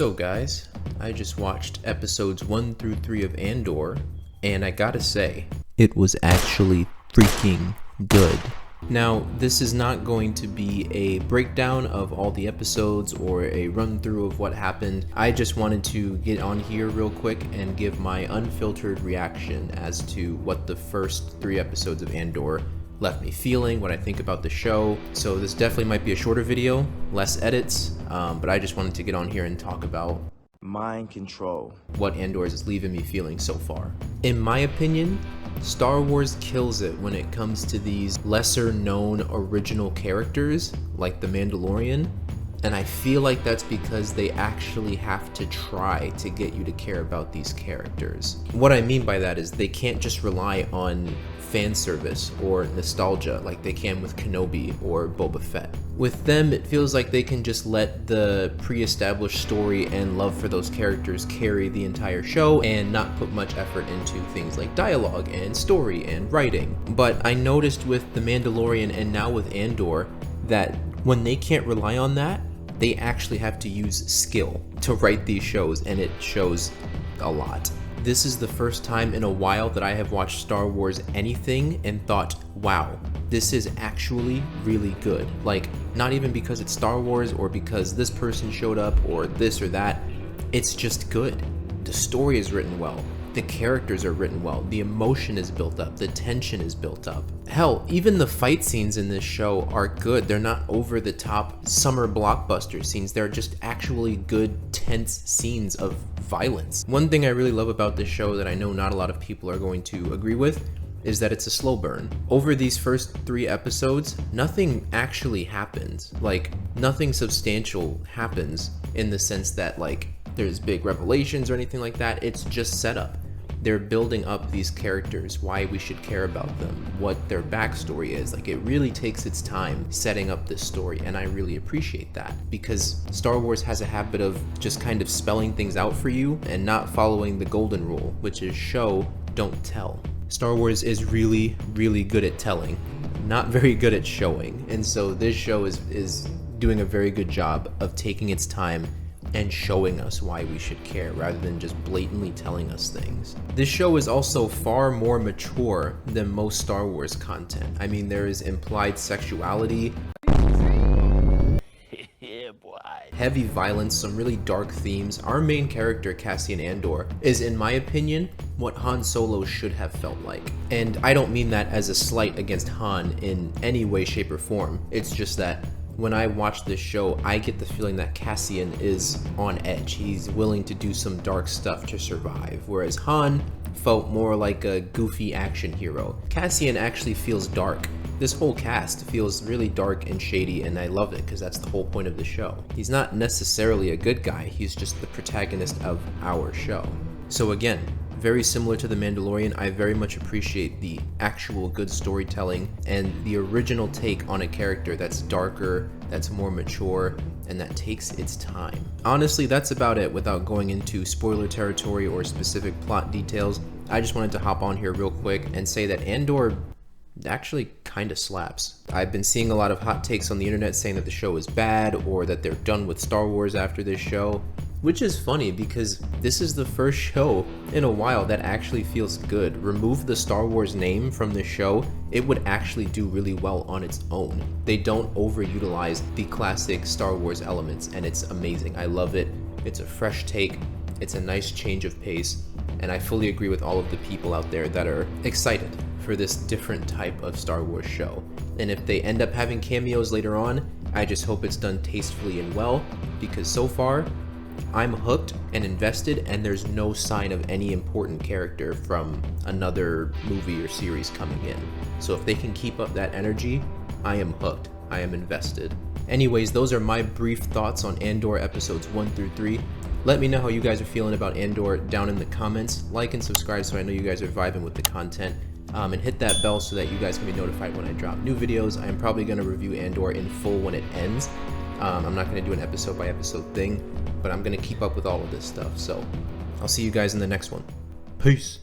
So guys, I just watched episodes 1 through 3 of Andor, and I gotta say, it was actually freaking good. Now, this is not going to be a breakdown of all the episodes or a run through of what happened. I just wanted to get on here real quick and give my unfiltered reaction as to what the first 3 episodes of Andor left me feeling, what I think about the show. So this definitely might be a shorter video, less edits, but I just wanted to get on here and talk about mind control, what Andor is leaving me feeling so far. In my opinion, Star Wars kills it when it comes to these lesser known original characters like the Mandalorian, and I feel like that's because they actually have to try to get you to care about these characters. What I mean by that is they can't just rely on fan service or nostalgia like they can with Kenobi or Boba Fett. With them, it feels like they can just let the pre-established story and love for those characters carry the entire show and not put much effort into things like dialogue and story and writing. But I noticed with The Mandalorian and now with Andor that when they can't rely on that, they actually have to use skill to write these shows, and it shows a lot. This is the first time in a while that I have watched Star Wars anything and thought, wow, this is actually really good. Like, not even because it's Star Wars or because this person showed up or this or that. It's just good. The story is written well. The characters are written well. The emotion is built up. The tension is built up. Hell, even the fight scenes in this show are good. They're not over the top summer blockbuster scenes. They're just actually good, tense scenes of violence. One thing I really love about this show that I know not a lot of people are going to agree with is that it's a slow burn. Over these first 3 episodes, nothing actually happens. Like, nothing substantial happens in the sense that, like, there's big revelations or anything like that. It's just setup. They're building up these characters, why we should care about them, what their backstory is. Like, it really takes its time setting up this story, and I really appreciate that, because Star Wars has a habit of just kind of spelling things out for you and not following the golden rule, which is show, don't tell. Star Wars is really, really good at telling, not very good at showing, and so this show is doing a very good job of taking its time and showing us why we should care rather than just blatantly telling us things. This show is also far more mature than most Star Wars content. I mean, there is implied sexuality, yeah, boy, heavy violence, some really dark themes. Our main character, Cassian Andor, is, in my opinion, what Han Solo should have felt like. And I don't mean that as a slight against Han in any way, shape, or form. It's just that when I watch this show, I get the feeling that Cassian is on edge. He's willing to do some dark stuff to survive, whereas Han felt more like a goofy action hero. Cassian actually feels dark. This whole cast feels really dark and shady, and I love it because that's the whole point of the show. He's not necessarily a good guy, he's just the protagonist of our show. So again, very similar to The Mandalorian, I very much appreciate the actual good storytelling and the original take on a character that's darker, that's more mature, and that takes its time. Honestly, that's about it without going into spoiler territory or specific plot details. I just wanted to hop on here real quick and say that Andor actually kind of slaps. I've been seeing a lot of hot takes on the internet saying that the show is bad or that they're done with Star Wars after this show. Which is funny because this is the first show in a while that actually feels good. Remove the Star Wars name from the show, it would actually do really well on its own. They don't overutilize the classic Star Wars elements, and it's amazing. I love it. It's a fresh take. It's a nice change of pace, and I fully agree with all of the people out there that are excited for this different type of Star Wars show. And if they end up having cameos later on, I just hope it's done tastefully and well, because so far, I'm hooked and invested, and there's no sign of any important character from another movie or series coming in. So if they can keep up that energy, I am hooked. I am invested. Anyways, those are my brief thoughts on Andor episodes 1 through 3. Let me know how you guys are feeling about Andor down in the comments. Like and subscribe so I know you guys are vibing with the content. And hit that bell so that you guys can be notified when I drop new videos. I'm probably going to review Andor in full when it ends. I'm not going to do an episode by episode thing, but I'm going to keep up with all of this stuff. So I'll see you guys in the next one. Peace.